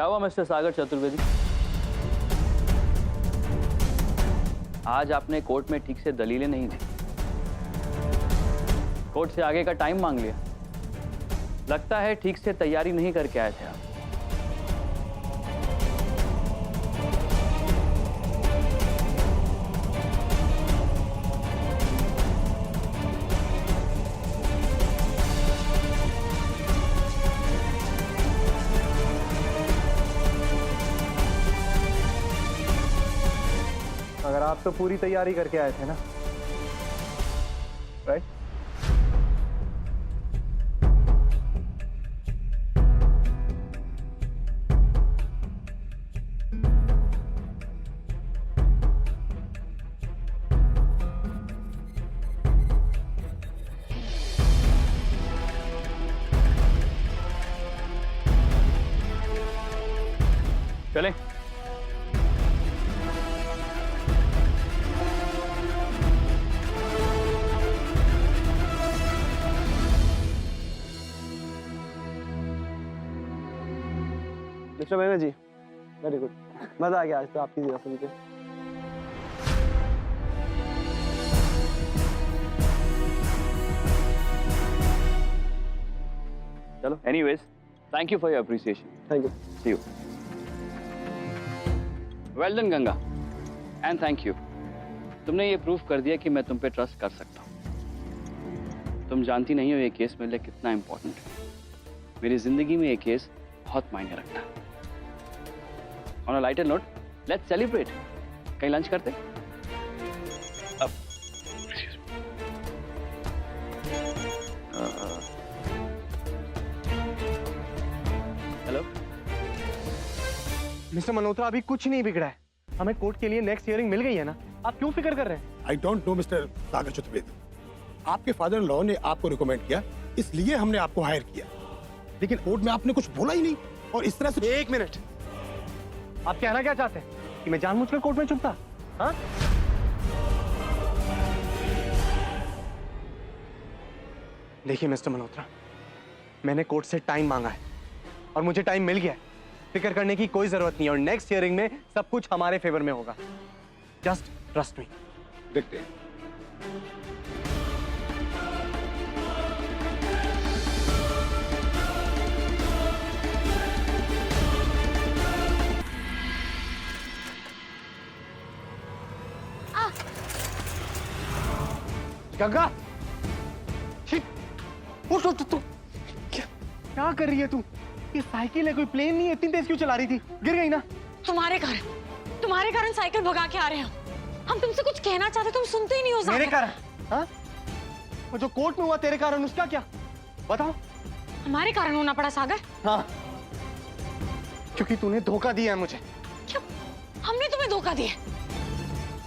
हुआ मिस्टर सागर चतुर्वेदी? आज आपने कोर्ट में ठीक से दलीलें नहीं दी, कोर्ट से आगे का टाइम मांग लिया। लगता है ठीक से तैयारी नहीं करके आए थे आप। अगर आप तो पूरी तैयारी करके आए थे ना, राइट? चलें। मिस्टर बैनर्जी, वेरी गुड, मजा आ गया आज तो आपकी जीरा सुन के। चलो, anyways, thank you for your appreciation. Thank you. See you. Well done Ganga, and thank you. तुमने ये प्रूफ कर दिया कि मैं तुम पे ट्रस्ट कर सकता हूँ। तुम जानती नहीं हो ये केस मेरे लिए कितना इंपॉर्टेंट है। मेरी जिंदगी में ये केस बहुत मायने रखता है। On a lighter note, let's celebrate. कहीं लंच करते? अब हेलो मिस्टर मल्होत्रा, अभी कुछ नहीं बिगड़ा है। हमें कोर्ट के लिए नेक्स्ट हियरिंग मिल गई है ना, आप क्यों फिक्र कर रहे हैं? आई डोंट नो मिस्टर सागर चतुर्वेदी, आपके फादर लॉ ने आपको रिकमेंड किया, इसलिए हमने आपको हायर किया। लेकिन कोर्ट में आपने कुछ बोला ही नहीं और इस तरह से। एक मिनट, आप कहना क्या चाहते हैं कि मैं जानबूझकर कोर्ट में चुप था? हाँ? देखिए मिस्टर मल्होत्रा, मैंने कोर्ट से टाइम मांगा है और मुझे टाइम मिल गया है। फिक्र करने की कोई जरूरत नहीं है और नेक्स्ट हियरिंग में सब कुछ हमारे फेवर में होगा। Just trust me. देखते हैं। गंगा, तू क्या कर रही है तू? ये साइकिल है, कोई प्लेन नहीं है। इतनी तेज क्यों चला रही थी? गिर गई ना? तुम्हारे कारण साइकिल भगा के आ रहे हैं हम। तुमसे कुछ कहना चाहते, तुम सुनते ही नहीं हो। मेरे कारण? हाँ? और जो कोर्ट में हुआ तेरे कारण, उसका क्या? बताओ। हमारे कारण होना पड़ा सागर? हाँ, क्योंकि तूने धोखा दिया है मुझे। क्या हमने तुम्हें धोखा दिया?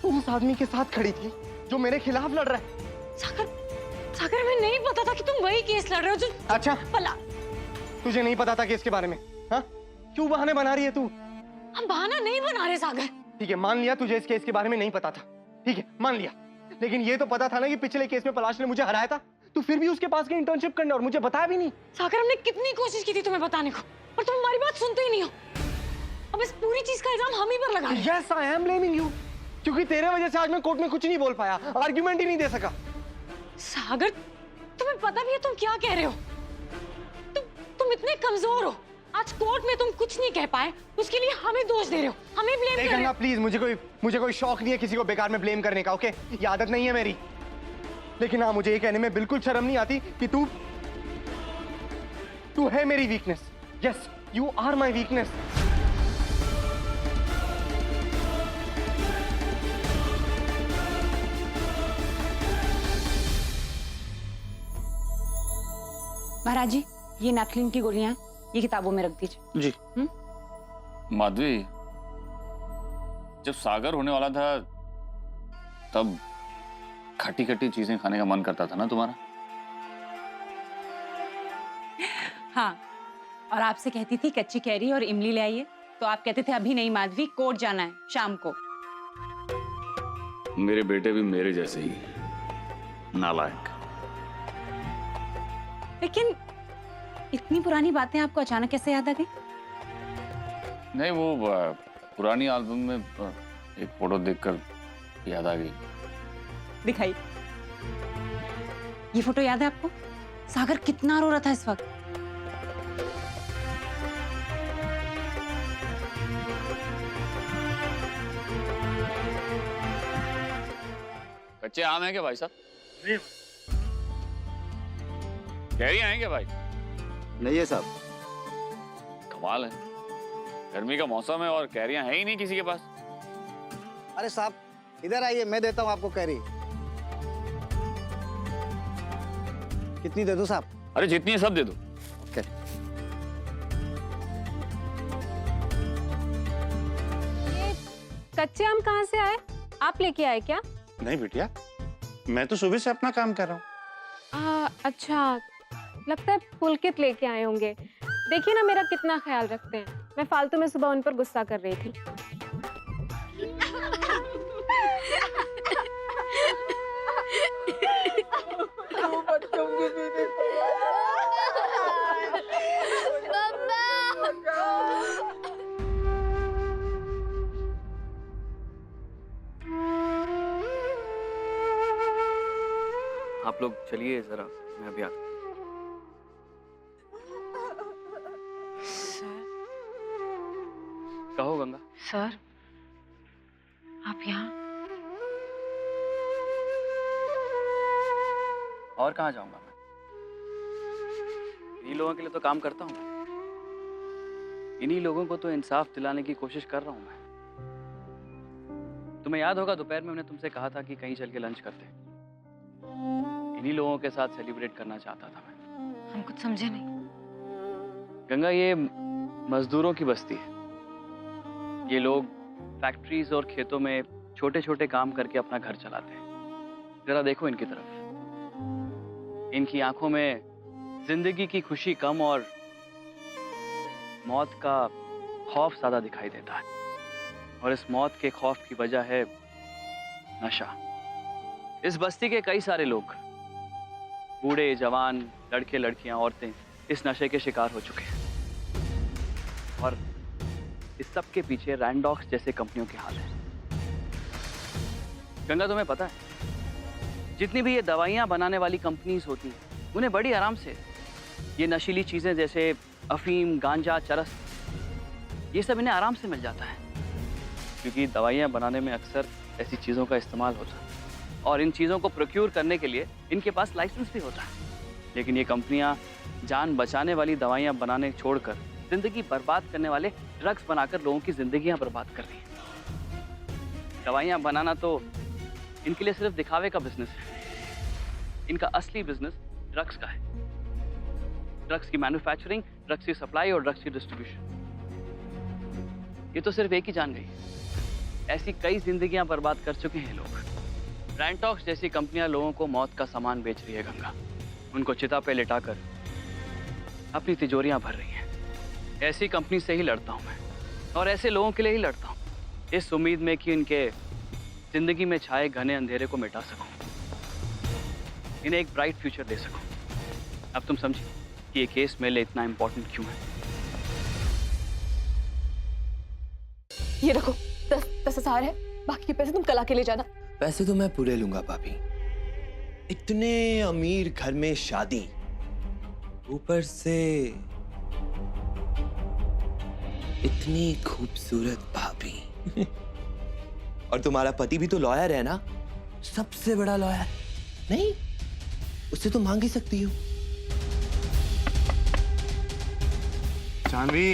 तुम उस आदमी के साथ खड़ी थी जो मेरे खिलाफ लड़ रहा है। सागर हमें नहीं पता था कि तुम वही केस लड़ रहे हो जो। अच्छा, पला तुझे नहीं पता था केस के बारे में? हाँ? क्यों बहाने बना रही है तू? हम बहाना नहीं बना रहे सागर। ठीक है, मान लिया तुझे इस केस के बारे में नहीं पता था। ठीक है, मान लिया। लेकिन ये तो पता था ना कि पिछले केस में पलाश ने मुझे हराया था। तू फिर भी उसके पास गई इंटर्नशिप करने और मुझे बताया भी नहीं। सागर, हमने कितनी कोशिश की थी तुम्हें बताने को, पर तुम हमारी बात सुनते ही नहीं हो। अब इस पूरी चीज का इल्जाम हम ही पर लगा रहे हैं। Yes, I am blaming you. क्योंकि तेरे वजह से आज मैं कोर्ट में कुछ नहीं बोल पाया, आर्ग्यूमेंट ही नहीं दे सका। सागर, तुम्हें पता भी है तुम क्या कह रहे हो? तुम इतने कमजोर हो, आज कोर्ट में तुम कुछ नहीं कह पाए, उसके लिए हमें दोष दे रहे हो, हमें ब्लेम कर रहे हो। प्लीज, मुझे कोई शौक नहीं है किसी को बेकार में ब्लेम करने का, ओके? ये आदत नहीं है मेरी। लेकिन हाँ, मुझे ये कहने में बिल्कुल शर्म नहीं आती कि तू है मेरी weakness. Yes, you are my weakness. महाराज जी, ये नैपकिन की गोलियां ये किताबों में रख दीजिए। जी। माधवी, जब सागर होने वाला था तब खट्टी खट्टी चीजें खाने का मन करता था ना तुम्हारा? हाँ, और आपसे कहती थी कच्ची कैरी और इमली ले आइए, तो आप कहते थे अभी नहीं माधवी, कोर्ट जाना है शाम को। मेरे बेटे भी मेरे जैसे ही नालायक। लेकिन इतनी पुरानी बातें आपको अचानक कैसे याद आ गई? नहीं, वो पुरानी एल्बम में एक फोटो देखकर याद आ गई। दिखाई। ये फोटो याद है आपको? सागर कितना रो रहा था इस वक्त। कच्चे आम हैं क्या भाई साहब? कैरियां हैं क्या भाई? नहीं है साहब। कमाल है, गर्मी का मौसम है और कैरियां है ही नहीं किसी के पास। अरे साहब इधर आइए, मैं देता हूँ आपको कैरी। कितनी दे दूं साहब? अरे जितनी है सब दे दो। ओके। कच्चे आम कहाँ से आए? आप लेके आए क्या? नहीं बिटिया, मैं तो सुबह से अपना काम कर रहा हूँ। अच्छा, लगता है पुलकित लेके आए होंगे। देखिए ना मेरा कितना ख्याल रखते हैं। मैं फालतू में सुबह उन पर गुस्सा कर रही थी। आप लोग चलिए जरा, मैं अभी आता हूं। कहो गंगा। सर, आप यहाँ? और कहाँ जाऊंगा मैं? इन्हीं लोगों के लिए तो काम करता हूँ मैं। इन्हीं लोगों को तो इंसाफ दिलाने की कोशिश कर रहा हूँ मैं। तुम्हें याद होगा दोपहर में मैंने तुमसे कहा था कि कहीं चल के लंच करते हैं। इन्हीं लोगों के साथ सेलिब्रेट करना चाहता था मैं। हम कुछ समझे नहीं। गंगा, ये मजदूरों की बस्ती है। ये लोग फैक्ट्रीज और खेतों में छोटे छोटे काम करके अपना घर चलाते हैं। जरा देखो इनकी तरफ। इनकी आंखों में जिंदगी की खुशी कम और मौत का खौफ ज्यादा दिखाई देता है। और इस मौत के खौफ की वजह है नशा। इस बस्ती के कई सारे लोग, बूढ़े जवान, लड़के लड़कियां, औरतें इस नशे के शिकार हो चुके हैं। और इस सब के पीछे रैंडॉक्स जैसे कंपनियों के हाथ है। गंगा, तुम्हें पता है जितनी भी ये दवाइयां बनाने वाली कंपनीज होती हैं, उन्हें बड़ी आराम से ये नशीली चीजें जैसे अफीम, गांजा, चरस, ये सब इन्हें आराम से मिल जाता है। क्योंकि दवाइयां बनाने में अक्सर ऐसी चीजों का इस्तेमाल होता है और इन चीजों को प्रोक्योर करने के लिए इनके पास लाइसेंस भी होता है। लेकिन ये कंपनियां जान बचाने वाली दवाइयां बनाने छोड़कर जिंदगी बर्बाद करने वाले ड्रग्स बनाकर लोगों की जिंदगियां बर्बाद कर रही हैं। दवाइयां बनाना तो इनके लिए सिर्फ दिखावे का बिजनेस है। इनका असली बिजनेस ड्रग्स का है। ड्रग्स की मैन्युफैक्चरिंग, ड्रग्स की सप्लाई और ड्रग्स की डिस्ट्रीब्यूशन। ये तो सिर्फ एक ही जान गई है। ऐसी कई जिंदगियां बर्बाद कर चुके हैं लोग। रैंटॉक्स जैसी कंपनियां लोगों को मौत का सामान बेच रही है गंगा। उनको चिता पे लिटाकर अपनी तिजोरियां भर रही हैं। ऐसी कंपनी से ही लड़ता हूं मैं और ऐसे लोगों के लिए ही लड़ता हूं, इस उम्मीद में कि इनके जिंदगी में छाए घने अंधेरे को मिटा सकूं, इन्हें एक ब्राइट फ्यूचर दे सकूं। अब तुम समझिए कि ये केस मेरे लिए इतना इंपॉर्टेंट क्यों है। ये रखो, 10,000 है। बाकी के पैसे तुम कल आके ले जाना। पैसे तो मैं पूरे लूंगा भाभी। इतने अमीर घर में शादी, ऊपर से इतनी खूबसूरत भाभी। और तुम्हारा पति भी तो लॉयर है ना, सबसे बड़ा लॉयर। नहीं, उससे तो मांग ही सकती हो। जानवी,